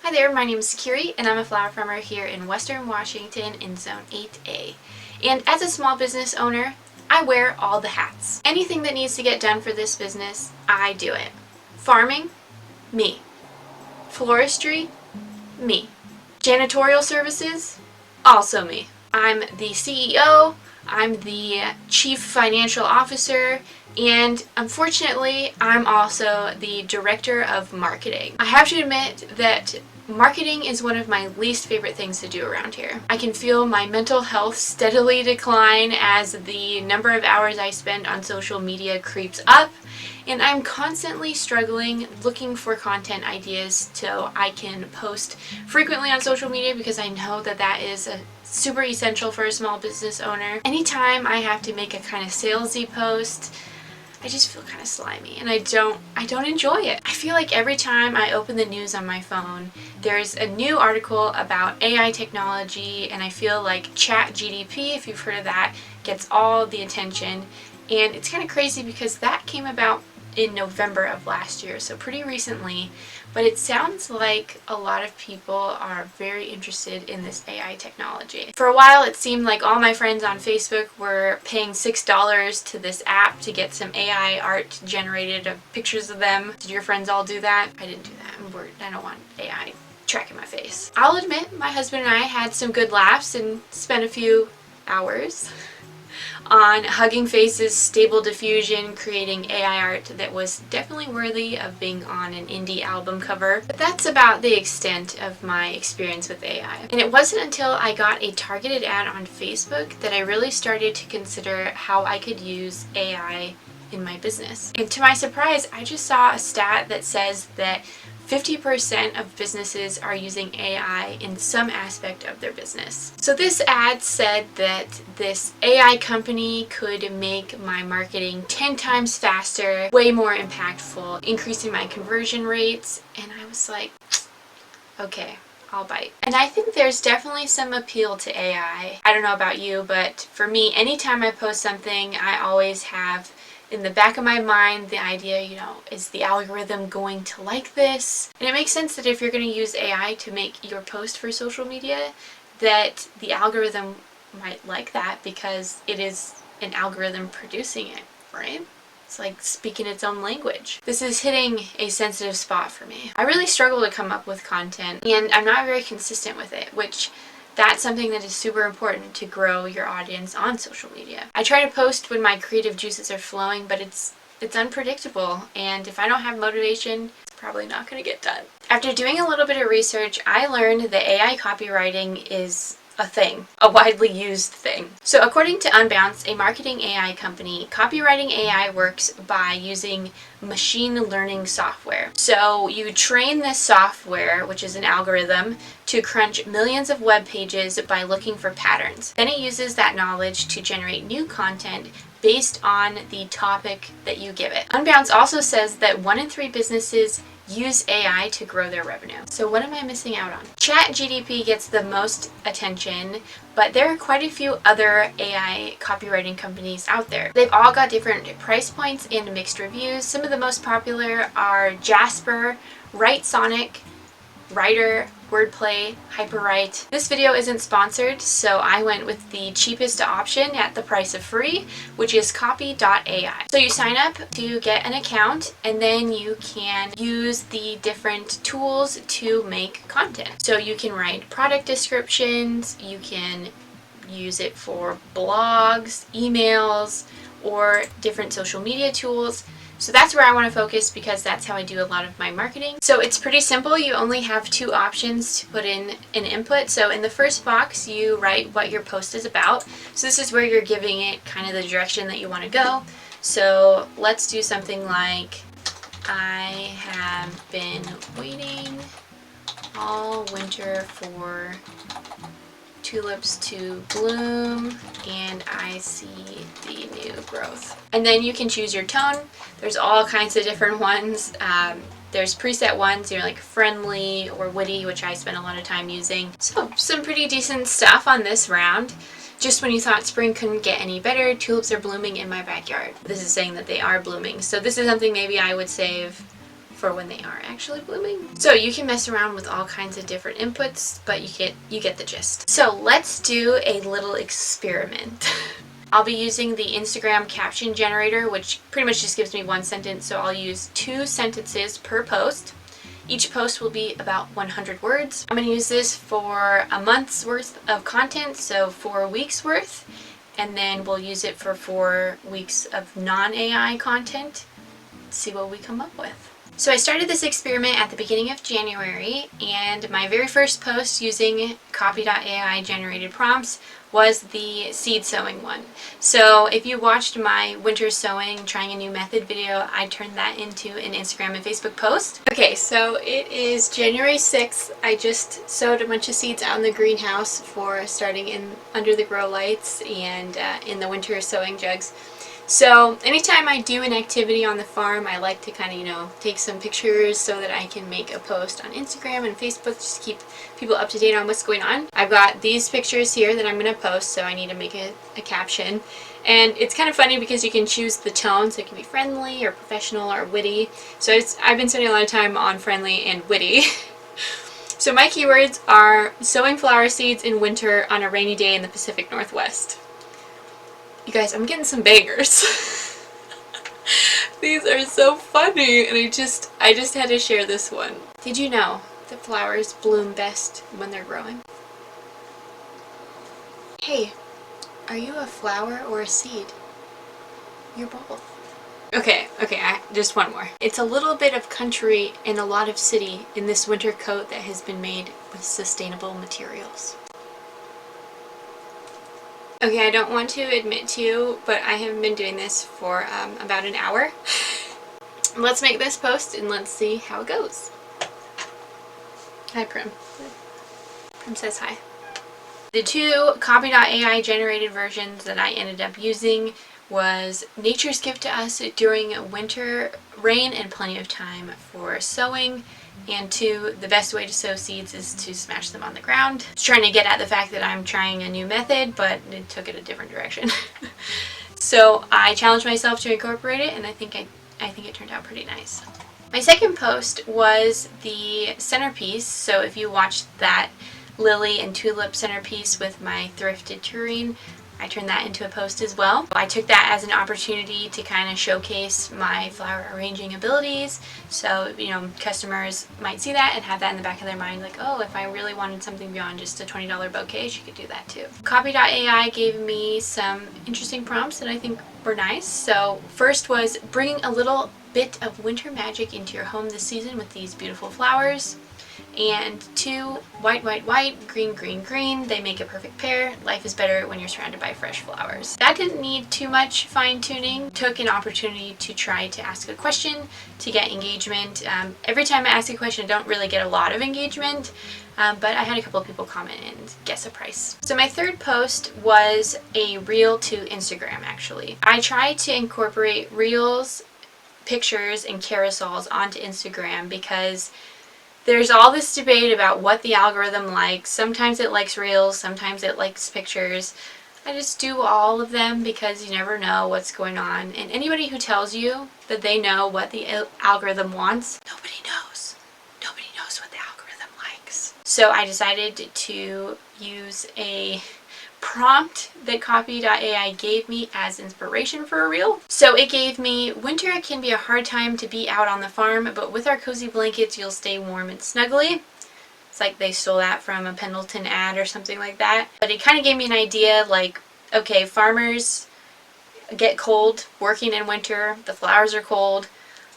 Hi there, my name is Kiri and I'm a flower farmer here in Western Washington in Zone 8A. And as a small business owner, I wear all the hats. Anything that needs to get done for this business, I do it. Farming? Me. Floristry? Me. Janitorial services? Also me. I'm the CEO, I'm the Chief Financial Officer, and unfortunately, I'm also the Director of Marketing. I have to admit that marketing is one of my least favorite things to do around here. I can feel my mental health steadily decline as the number of hours I spend on social media creeps up, and I'm constantly struggling looking for content ideas so I can post frequently on social media because I know that that is super essential for a small business owner. Anytime I have to make a kind of salesy post, I just feel kind of slimy and I don't enjoy it. I feel like every time I open the news on my phone, there's a new article about AI technology, and I feel like ChatGPT, if you've heard of that, gets all the attention. And it's kind of crazy because that came about in November of last year, so pretty recently, but it sounds like a lot of people are very interested in this AI technology. For a while it seemed like all my friends on Facebook were paying $6 to this app to get some AI art generated of pictures of them. Did your friends all do that? I didn't do that. I'm worried. I don't want AI tracking my face. I'll admit my husband and I had some good laughs and spent a few hours on Hugging Face's Stable Diffusion, creating AI art that was definitely worthy of being on an indie album cover. But that's about the extent of my experience with AI. And it wasn't until I got a targeted ad on Facebook that I really started to consider how I could use AI in my business. And to my surprise, I just saw a stat that says that 50% of businesses are using AI in some aspect of their business. So this ad said that this AI company could make my marketing 10 times faster, way more impactful, increasing my conversion rates, and I was like, okay, I'll bite. And I think there's definitely some appeal to AI. I don't know about you, but for me, anytime I post something, I always have in the back of my mind the idea, is the algorithm going to like this? And it makes sense that if you're going to use AI to make your post for social media, that the algorithm might like that because it is an algorithm producing it, right? It's like speaking its own language. This is hitting a sensitive spot for me. I really struggle to come up with content, and I'm not very consistent with it, which that's something that is super important to grow your audience on social media. I try to post when my creative juices are flowing, but it's unpredictable, and if I don't have motivation, it's probably not going to get done. After doing a little bit of research, I learned that AI copywriting is a thing, a widely used thing. So according to Unbounce, a marketing AI company, copywriting AI works by using machine learning software. So you train this software, which is an algorithm, to crunch millions of web pages by looking for patterns. Then it uses that knowledge to generate new content based on the topic that you give it. Unbounce also says that 1 in 3 businesses use AI to grow their revenue. So what am I missing out on? ChatGPT gets the most attention, but there are quite a few other AI copywriting companies out there. They've all got different price points and mixed reviews. Some of the most popular are Jasper, WriteSonic, Writer, Wordplay, Hyperwrite. This video isn't sponsored, so I went with the cheapest option at the price of free, which is copy.ai. So you sign up to get an account, and then you can use the different tools to make content. So you can write product descriptions, you can use it for blogs, emails, or different social media tools. So that's where I want to focus because that's how I do a lot of my marketing. So it's pretty simple. You only have 2 options to put in an input. So in the first box, you write what your post is about. So this is where you're giving it kind of the direction that you want to go. So let's do something like, I have been waiting all winter for tulips to bloom, and I see the new growth. And then you can choose your tone. There's all kinds of different ones. There's preset ones, like friendly or witty, which I spend a lot of time using. So some pretty decent stuff on this round. Just when you thought spring couldn't get any better, tulips are blooming in my backyard. This is saying that they are blooming. So this is something maybe I would save for when they are actually blooming. So you can mess around with all kinds of different inputs, but you get the gist. So let's do a little experiment. I'll be using the Instagram caption generator, which pretty much just gives me one sentence, so I'll use 2 sentences per post. Each post will be about 100 words. I'm going to use this for a month's worth of content, so 4 weeks worth, and then we'll use it for 4 weeks of non-AI content. See what we come up with. So I started this experiment at the beginning of January, and my very first post using copy.ai generated prompts was the seed sowing one. So if you watched my winter sowing trying a new method video, I turned that into an Instagram and Facebook post. Okay, so it is January 6th. I just sowed a bunch of seeds out in the greenhouse for starting in under the grow lights and in the winter sowing jugs. So anytime I do an activity on the farm, I like to kind of, take some pictures so that I can make a post on Instagram and Facebook just to keep people up to date on what's going on. I've got these pictures here that I'm going to post, so I need to make a caption. And it's kind of funny because you can choose the tone, so it can be friendly or professional or witty. So I've been spending a lot of time on friendly and witty. So my keywords are sowing flower seeds in winter on a rainy day in the Pacific Northwest. You guys, I'm getting some bangers. These are so funny, and I just had to share this one. Did you know that flowers bloom best when they're growing? Hey, are you a flower or a seed? You're both. Okay, just one more. It's a little bit of country and a lot of city in this winter coat that has been made with sustainable materials. Okay, I don't want to admit to you, but I have been doing this for about an hour. Let's make this post and let's see how it goes. Hi, Prim. Prim says hi. The 2 copy.ai generated versions that I ended up using was nature's gift to us during winter, rain, and plenty of time for sowing. And 2, the best way to sow seeds is to smash them on the ground. It's trying to get at the fact that I'm trying a new method, but it took it a different direction. So I challenged myself to incorporate it, and I think it turned out pretty nice. My second post was the centerpiece. So if you watched that lily and tulip centerpiece with my thrifted tureen, I turned that into a post as well. I took that as an opportunity to kind of showcase my flower arranging abilities. So, customers might see that and have that in the back of their mind, like, oh, if I really wanted something beyond just a $20 bouquet, she could do that too. Copy.ai gave me some interesting prompts that I think were nice. So first was bringing a little bit of winter magic into your home this season with these beautiful flowers. And 2, white, white, white, green, green, green. They make a perfect pair. Life is better when you're surrounded by fresh flowers. That didn't need too much fine tuning. Took an opportunity to try to ask a question to get engagement. Every time I ask a question, I don't really get a lot of engagement, but I had a couple of people comment and guess a price. So my third post was a reel to Instagram, actually. I tried to incorporate reels, pictures, and carousels onto Instagram because there's all this debate about what the algorithm likes. Sometimes it likes reels, sometimes it likes pictures. I just do all of them because you never know what's going on. And anybody who tells you that they know what the algorithm wants, nobody knows. Nobody knows what the algorithm likes. So I decided to use a prompt that copy.ai gave me as inspiration for a reel. So it gave me, winter can be a hard time to be out on the farm, but with our cozy blankets you'll stay warm and snuggly. It's like they stole that from a Pendleton ad or something like that. But it kind of gave me an idea, like, okay, farmers get cold working in winter, the flowers are cold.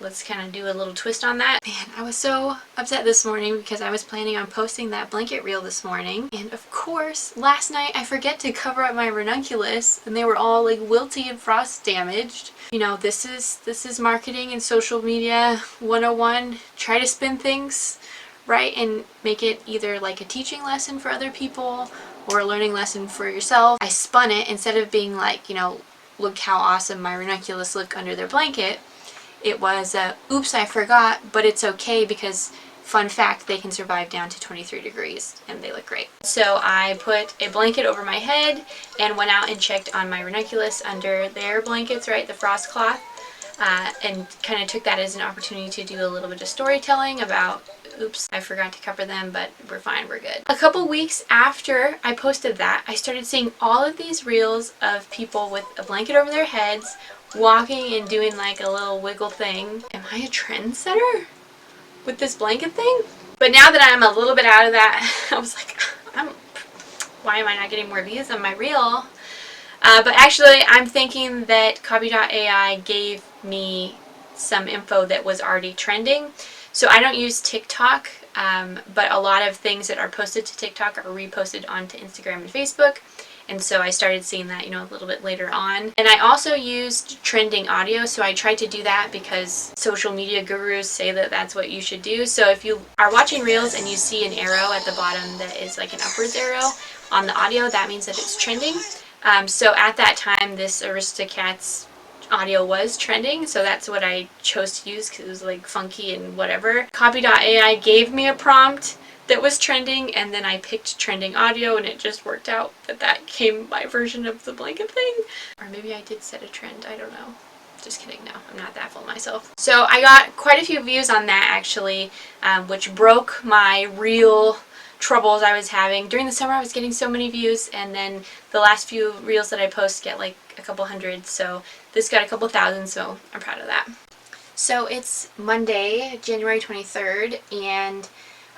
Let's kind of do a little twist on that. Man, I was so upset this morning because I was planning on posting that blanket reel this morning. And of course, last night I forget to cover up my ranunculus and they were all like wilty and frost damaged. This is marketing and social media 101. Try to spin things right and make it either like a teaching lesson for other people or a learning lesson for yourself. I spun it instead of being like, look how awesome my ranunculus look under their blanket. It was, oops, I forgot, but it's okay because, fun fact, they can survive down to 23 degrees and they look great. So I put a blanket over my head and went out and checked on my ranunculus under their blankets, right, the frost cloth. and kind of took that as an opportunity to do a little bit of storytelling about, oops, I forgot to cover them, but we're fine, we're good. A couple weeks after I posted that, I started seeing all of these reels of people with a blanket over their heads, walking and doing like a little wiggle thing. Am I a trendsetter with this blanket thing? But now that I'm a little bit out of that, I was like, why am I not getting more views on my reel? But actually, I'm thinking that Copy.ai gave me some info that was already trending. So I don't use TikTok, but a lot of things that are posted to TikTok are reposted onto Instagram and Facebook. And so I started seeing that, a little bit later on. And I also used trending audio. So I tried to do that because social media gurus say that that's what you should do. So if you are watching reels and you see an arrow at the bottom that is like an upwards arrow on the audio, that means that it's trending. So at that time, this Aristocats audio was trending, so that's what I chose to use because it was like funky and whatever. Copy.ai gave me a prompt that was trending, and then I picked trending audio, and it just worked out that that came my version of the blanket thing. Or maybe I did set a trend, I don't know. Just kidding, no, I'm not that full of myself. So I got quite a few views on that actually, which broke my real troubles I was having. During the summer I was getting so many views, and then the last few reels that I post get like a couple hundred, so this got a couple thousand, so I'm proud of that. So it's Monday, January 23rd, and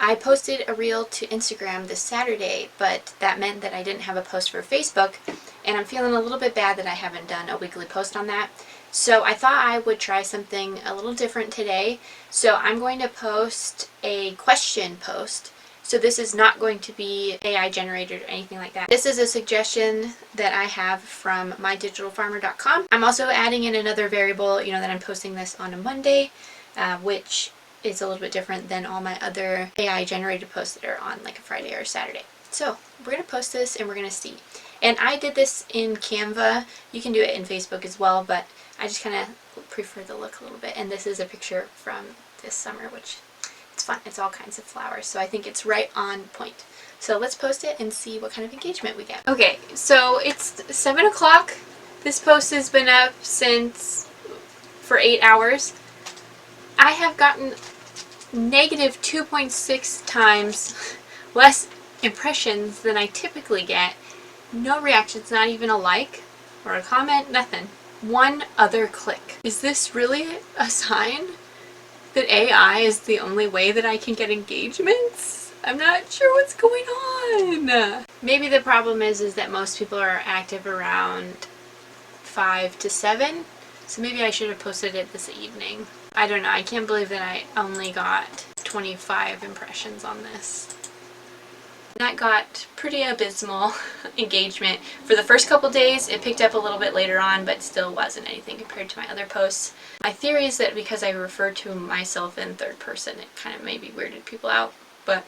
I posted a reel to Instagram this Saturday, but that meant that I didn't have a post for Facebook, and I'm feeling a little bit bad that I haven't done a weekly post on that. So I thought I would try something a little different today. So I'm going to post a question post. So this is not going to be AI generated or anything like that. This is a suggestion that I have from mydigitalfarmer.com. I'm also adding in another variable, that I'm posting this on a Monday, which is a little bit different than all my other AI generated posts that are on like a Friday or a Saturday. So we're going to post this and we're going to see. And I did this in Canva. You can do it in Facebook as well, but I just kind of prefer the look a little bit. And this is a picture from this summer, which it's fun. It's all kinds of flowers, so I think it's right on point. So let's post it and see what kind of engagement we get. Okay, so it's 7 o'clock. This post has been up for 8 hours. I have gotten negative 2.6 times less impressions than I typically get. No reactions, not even a like or a comment, nothing. One other click. Is this really a sign that AI is the only way that I can get engagements? I'm not sure what's going on. Maybe the problem is that most people are active around 5 to 7, so maybe I should have posted it this evening. I don't know, I can't believe that I only got 25 impressions on this. That got pretty abysmal engagement. For the first couple days, it picked up a little bit later on, but still wasn't anything compared to my other posts. My theory is that because I refer to myself in third person, it kind of maybe weirded people out, but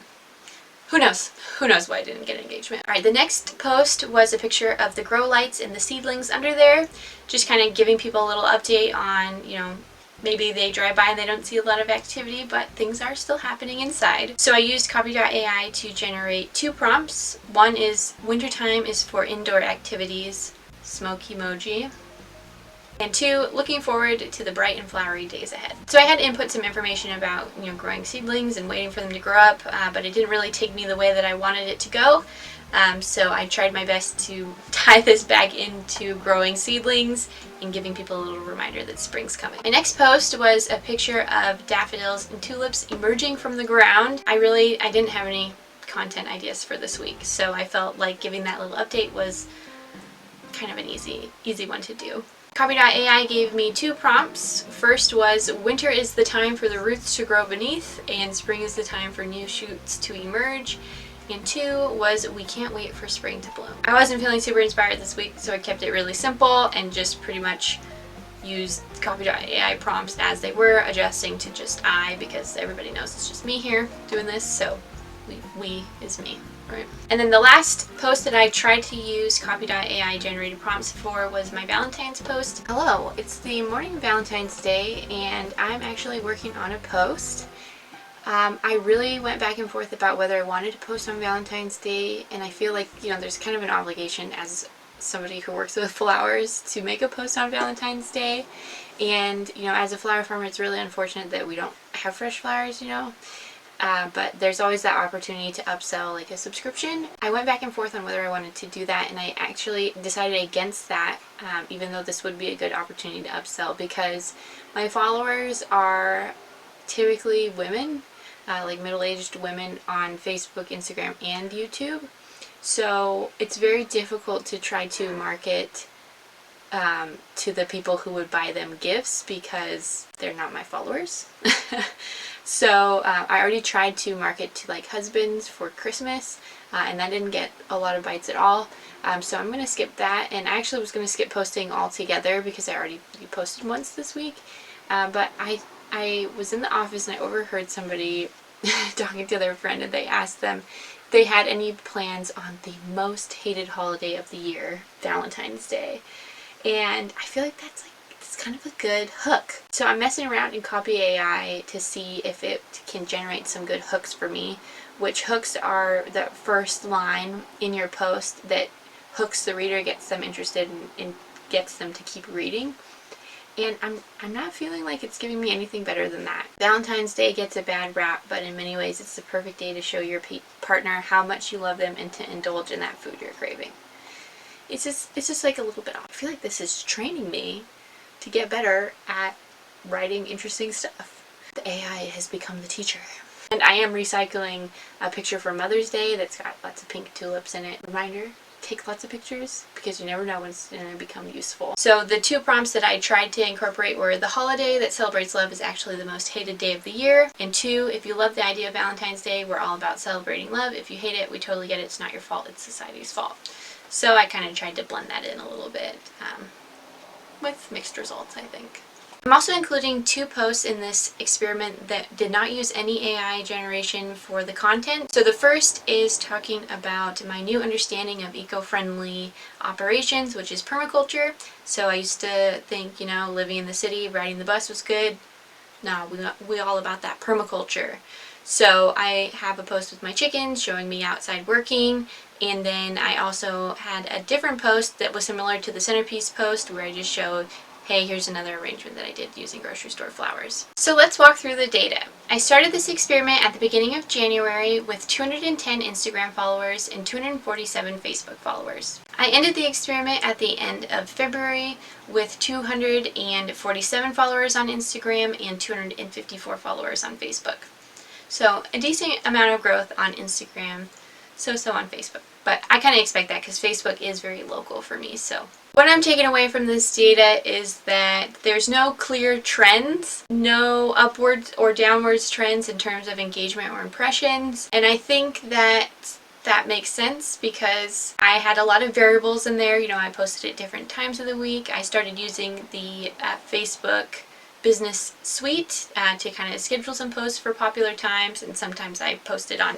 who knows? Who knows why I didn't get engagement. Alright, the next post was a picture of the grow lights and the seedlings under there, just kind of giving people a little update on, maybe they drive by and they don't see a lot of activity, but things are still happening inside. So I used Copy.ai to generate 2 prompts. One is wintertime is for indoor activities, smoke emoji. And 2, looking forward to the bright and flowery days ahead. So I had to input some information about, growing seedlings and waiting for them to grow up, but it didn't really take me the way that I wanted it to go. So I tried my best to tie this back into growing seedlings and giving people a little reminder that spring's coming. My next post was a picture of daffodils and tulips emerging from the ground. I didn't have any content ideas for this week, so I felt like giving that little update was kind of an easy one to do. Copy.ai gave me 2 prompts. First was, winter is the time for the roots to grow beneath, and spring is the time for new shoots to emerge. And 2 was, we can't wait for spring to bloom. I wasn't feeling super inspired this week, so I kept it really simple and just pretty much used Copy.ai prompts as they were, adjusting to just I, because everybody knows it's just me here doing this, so we is me. Right. And then the last post that I tried to use Copy.ai generated prompts for was my Valentine's post. Hello, it's the morning of Valentine's Day, and I'm actually working on a post. I really went back and forth about whether I wanted to post on Valentine's Day, and I feel like, there's kind of an obligation as somebody who works with flowers to make a post on Valentine's Day. And, you know, as a flower farmer, it's really unfortunate that we don't have fresh flowers, you know. But there's always that opportunity to upsell like a subscription. I went back and forth on whether I wanted to do that, and I actually decided against that, even though this would be a good opportunity to upsell, because my followers are typically women, like middle-aged women on Facebook, Instagram, and YouTube. So it's very difficult to try to market to the people who would buy them gifts because they're not my followers. So I already tried to market to like husbands for Christmas, and that didn't get a lot of bites at all. So I'm going to skip that, and I actually was going to skip posting altogether because I already posted once this week. But I was in the office and I overheard somebody talking to their friend, and they asked them if they had any plans on the most hated holiday of the year, Valentine's Day. And I feel like that's kind of a good hook. So I'm messing around in Copy AI to see if it can generate some good hooks for me, which hooks are the first line in your post that hooks the reader, gets them interested, and gets them to keep reading. And I'm not feeling like it's giving me anything better than that. Valentine's Day gets a bad rap, but in many ways it's the perfect day to show your partner how much you love them and to indulge in that food you're craving. It's just like a little bit off. I feel like this is training me to get better at writing interesting stuff. The AI has become the teacher. And I am recycling a picture for Mother's Day that's got lots of pink tulips in it. Reminder, take lots of pictures because you never know when it's going to become useful. So the two prompts that I tried to incorporate were: the holiday that celebrates love is actually the most hated day of the year. And 2, if you love the idea of Valentine's Day, we're all about celebrating love. If you hate it, we totally get it. It's not your fault. It's society's fault. So I kind of tried to blend that in a little bit, with mixed results, I think. I'm also including 2 posts in this experiment that did not use any AI generation for the content. So the first is talking about my new understanding of eco-friendly operations, which is permaculture. So I used to think, you know, living in the city, riding the bus was good. No, we all about that permaculture. So I have a post with my chickens showing me outside working, and then I also had a different post that was similar to the centerpiece post where I just showed, hey, here's another arrangement that I did using grocery store flowers. So let's walk through the data. I started this experiment at the beginning of January with 210 Instagram followers and 247 Facebook followers. I ended the experiment at the end of February with 247 followers on Instagram and 254 followers on Facebook. So a decent amount of growth on Instagram, so on Facebook. But I kind of expect that because Facebook is very local for me. So what I'm taking away from this data is that there's no clear trends, no upwards or downwards trends in terms of engagement or impressions. And I think that makes sense because I had a lot of variables in there. You know, I posted at different times of the week. I started using the Facebook business suite to kind of schedule some posts for popular times, and sometimes I posted on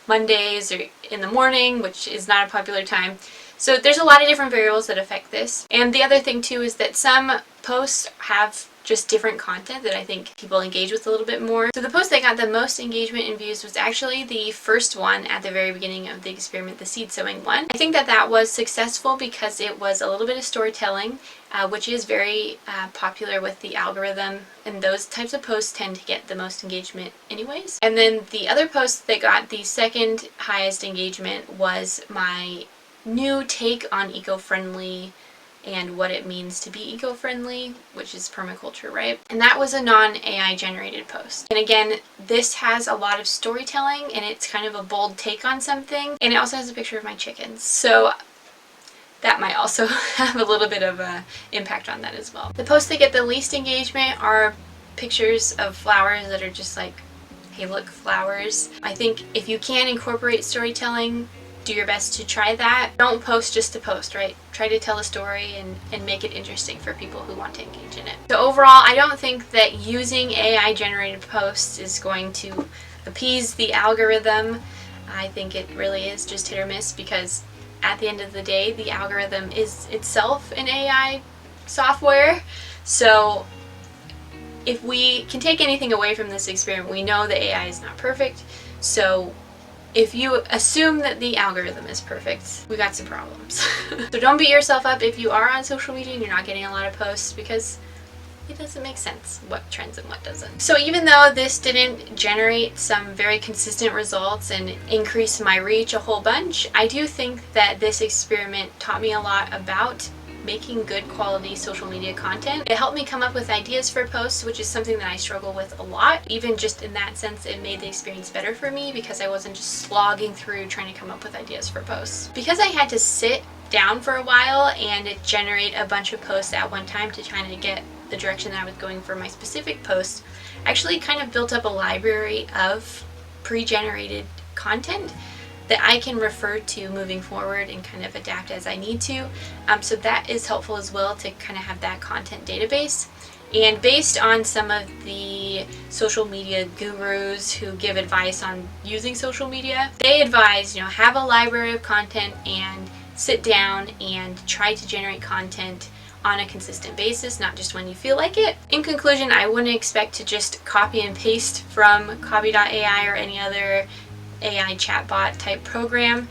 Mondays or in the morning, which is not a popular time. So there's a lot of different variables that affect this. And the other thing too is that some posts have just different content that I think people engage with a little bit more. So the post that got the most engagement and views was actually the first one at the very beginning of the experiment, the seed sowing one. I think that was successful because it was a little bit of storytelling, which is very popular with the algorithm, and those types of posts tend to get the most engagement anyways. And then the other post that got the second highest engagement was my new take on eco-friendly and what it means to be eco-friendly, which is permaculture, right? And that was a non-AI generated post. And again, this has a lot of storytelling and it's kind of a bold take on something, and it also has a picture of my chickens. So that might also have a little bit of an impact on that as well. The posts that get the least engagement are pictures of flowers that are just like, hey look, flowers. I think if you can incorporate storytelling, do your best to try that. Don't post just to post, right? Try to tell a story and make it interesting for people who want to engage in it. So overall, I don't think that using AI generated posts is going to appease the algorithm. I think it really is just hit or miss because at the end of the day, the algorithm is itself an AI software. So if we can take anything away from this experiment, we know the AI is not perfect. So if you assume that the algorithm is perfect, we got some problems. So don't beat yourself up if you are on social media and you're not getting a lot of posts, because it doesn't make sense what trends and what doesn't. So even though this didn't generate some very consistent results and increase my reach a whole bunch, I do think that this experiment taught me a lot about making good quality social media content. It helped me come up with ideas for posts, which is something that I struggle with a lot. Even just in that sense, it made the experience better for me because I wasn't just slogging through trying to come up with ideas for posts. Because I had to sit down for a while and generate a bunch of posts at one time to try to get the direction that I was going for my specific posts, I actually kind of built up a library of pre-generated content that I can refer to moving forward and kind of adapt as I need to. So that is helpful as well, to kind of have that content database. And based on some of the social media gurus who give advice on using social media, they advise, have a library of content and sit down and try to generate content on a consistent basis, not just when you feel like it. In conclusion, I wouldn't expect to just copy and paste from copy.ai or any other AI chatbot type program.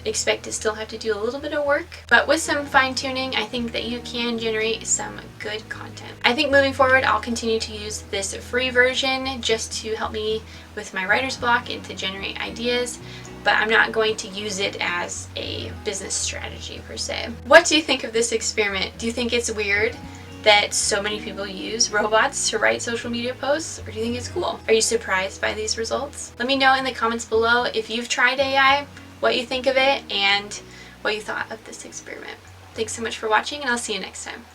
Expect to still have to do a little bit of work, but with some fine tuning, I think that you can generate some good content. I think moving forward, I'll continue to use this free version just to help me with my writer's block and to generate ideas, but I'm not going to use it as a business strategy per se. What do you think of this experiment? Do you think it's weird that so many people use robots to write social media posts, or do you think it's cool? Are you surprised by these results? Let me know in the comments below if you've tried AI, what you think of it, and what you thought of this experiment. Thanks so much for watching, and I'll see you next time.